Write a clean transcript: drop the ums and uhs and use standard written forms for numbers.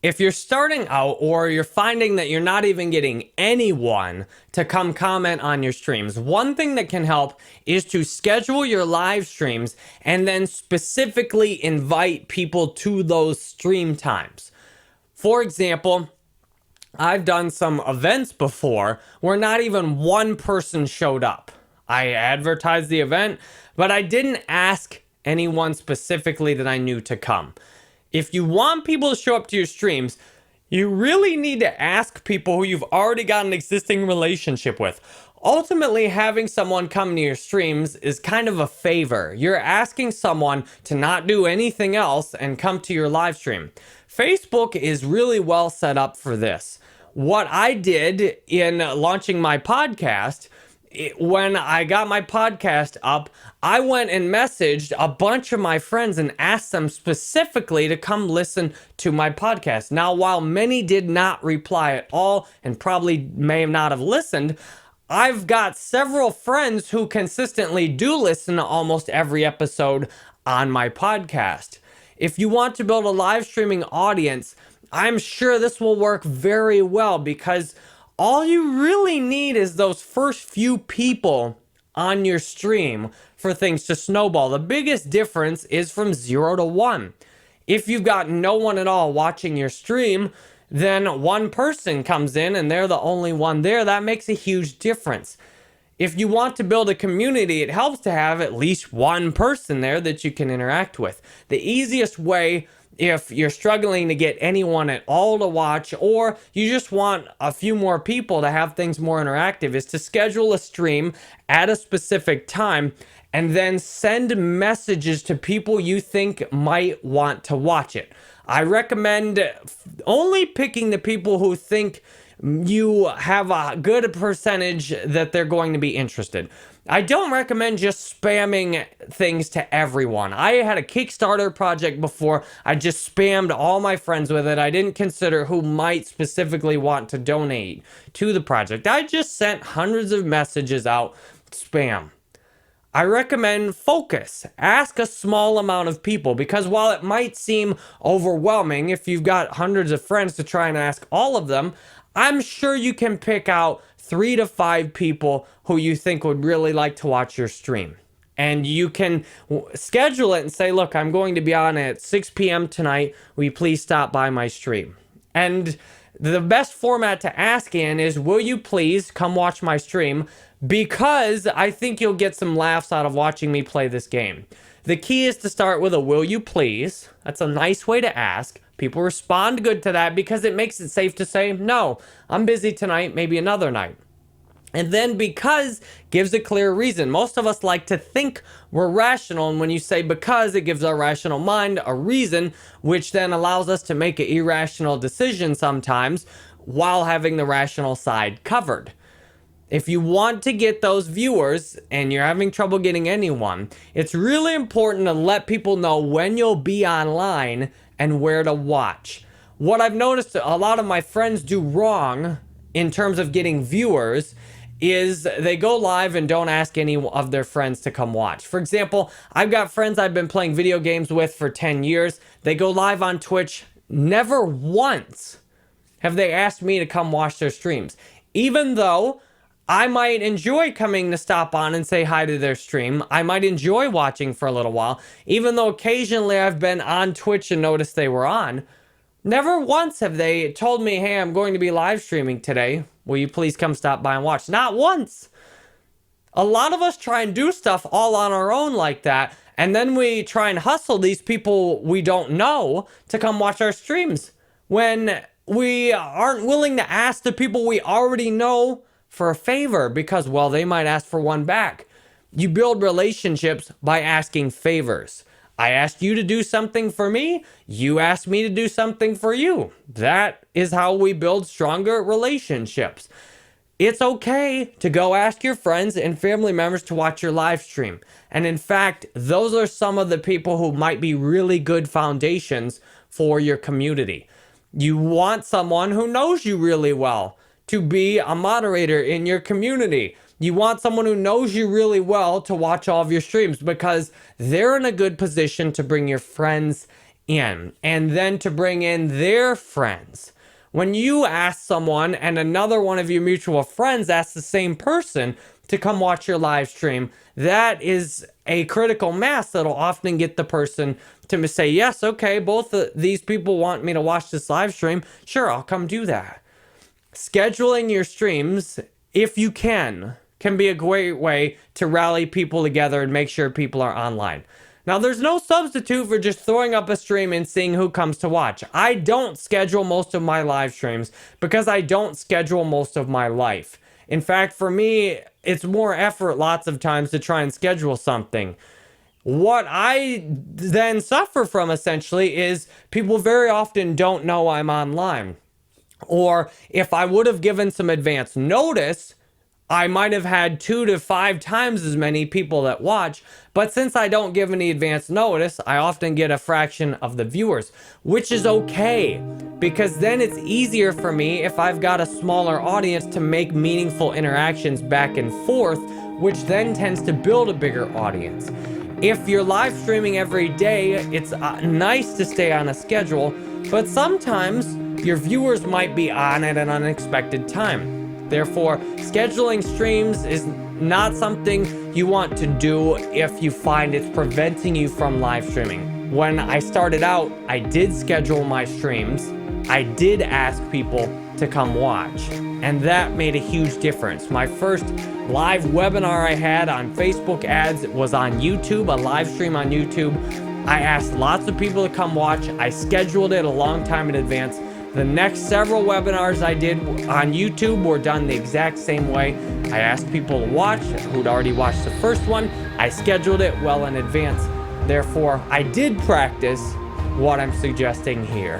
If you're starting out or you're finding that you're not even getting anyone to come comment on your streams, one thing that can help is to schedule your live streams and then specifically invite people to those stream times. For example, I've done some events before where not even one person showed up. I advertised the event, but I didn't ask anyone specifically that I knew to come. If you want people to show up to your streams, you really need to ask people who you've already got an existing relationship with. Ultimately, having someone come to your streams is kind of a favor. You're asking someone to not do anything else and come to your live stream. Facebook is really well set up for this. What I did in launching my podcast, when I got my podcast up, I went and messaged a bunch of my friends and asked them specifically to come listen to my podcast. Now, while many did not reply at all and probably may not have listened, I've got several friends who consistently do listen to almost every episode on my podcast. If you want to build a live streaming audience, I'm sure this will work very well because all you really need is those first few people on your stream for things to snowball. The biggest difference is from 0 to 1. If you've got no one at all watching your stream, then one person comes in and they're the only one there. That makes a huge difference. If you want to build a community, it helps to have at least one person there that you can interact with. The easiest way, if you're struggling to get anyone at all to watch, or you just want a few more people to have things more interactive, is to schedule a stream at a specific time and then send messages to people you think might want to watch it. I recommend only picking the people who think you have a good percentage that they're going to be interested. I don't recommend just spamming things to everyone. I had a Kickstarter project before. I just spammed all my friends with it. I didn't consider who might specifically want to donate to the project. I just sent hundreds of messages out, spam. I recommend focus. Ask a small amount of people, because while it might seem overwhelming if you've got hundreds of friends to try and ask all of them, I'm sure you can pick out 3 to 5 people who you think would really like to watch your stream. And you can schedule it and say, look, I'm going to be on at 6 p.m. tonight. Will you please stop by my stream? And the best format to ask in is, will you please come watch my stream? Because I think you'll get some laughs out of watching me play this game. The key is to start with a will you please. That's a nice way to ask. People respond good to that because it makes it safe to say, no, I'm busy tonight, maybe another night. And then because gives a clear reason. Most of us like to think we're rational, and when you say because, it gives our rational mind a reason, which then allows us to make an irrational decision sometimes while having the rational side covered. If you want to get those viewers and you're having trouble getting anyone, it's really important to let people know when you'll be online and where to watch. What I've noticed a lot of my friends do wrong in terms of getting viewers is they go live and don't ask any of their friends to come watch. For example, I've got friends I've been playing video games with for 10 years. They go live on Twitch. Never once have they asked me to come watch their streams. Even though I might enjoy coming to stop on and say hi to their stream. I might enjoy watching for a little while. Even though occasionally I've been on Twitch and noticed they were on. Never once have they told me, hey, I'm going to be live streaming today. Will you please come stop by and watch? Not once. A lot of us try and do stuff all on our own like that. And then we try and hustle these people we don't know to come watch our streams. When we aren't willing to ask the people we already know for a favor because, well, they might ask for one back. You build relationships by asking favors. I asked you to do something for me. You asked me to do something for you. That is how we build stronger relationships. It's okay to go ask your friends and family members to watch your live stream. And in fact, those are some of the people who might be really good foundations for your community. You want someone who knows you really well to be a moderator in your community. You want someone who knows you really well to watch all of your streams because they're in a good position to bring your friends in, and then to bring in their friends. When you ask someone and another one of your mutual friends asks the same person to come watch your live stream, that is a critical mass that'll often get the person to say, yes, okay, both of these people want me to watch this live stream. Sure, I'll come do that. Scheduling your streams, if you can be a great way to rally people together and make sure people are online. Now, there's no substitute for just throwing up a stream and seeing who comes to watch. I don't schedule most of my live streams because I don't schedule most of my life. In fact, for me, it's more effort lots of times to try and schedule something. What I then suffer from essentially is people very often don't know I'm online. Or if I would have given some advance notice, I might have had 2 to 5 times as many people that watch, but since I don't give any advance notice, I often get a fraction of the viewers, which is okay, because then it's easier for me if I've got a smaller audience to make meaningful interactions back and forth, which then tends to build a bigger audience. If you're live streaming every day, it's nice to stay on a schedule, but sometimes your viewers might be on at an unexpected time. Therefore, scheduling streams is not something you want to do if you find it's preventing you from live streaming. When I started out, I did schedule my streams. I did ask people to come watch, and that made a huge difference. My first live webinar I had on Facebook ads was on YouTube, a live stream on YouTube. I asked lots of people to come watch. I scheduled it a long time in advance. The next several webinars I did on YouTube were done the exact same way. I asked people to watch who'd already watched the first one. I scheduled it well in advance. Therefore, I did practice what I'm suggesting here.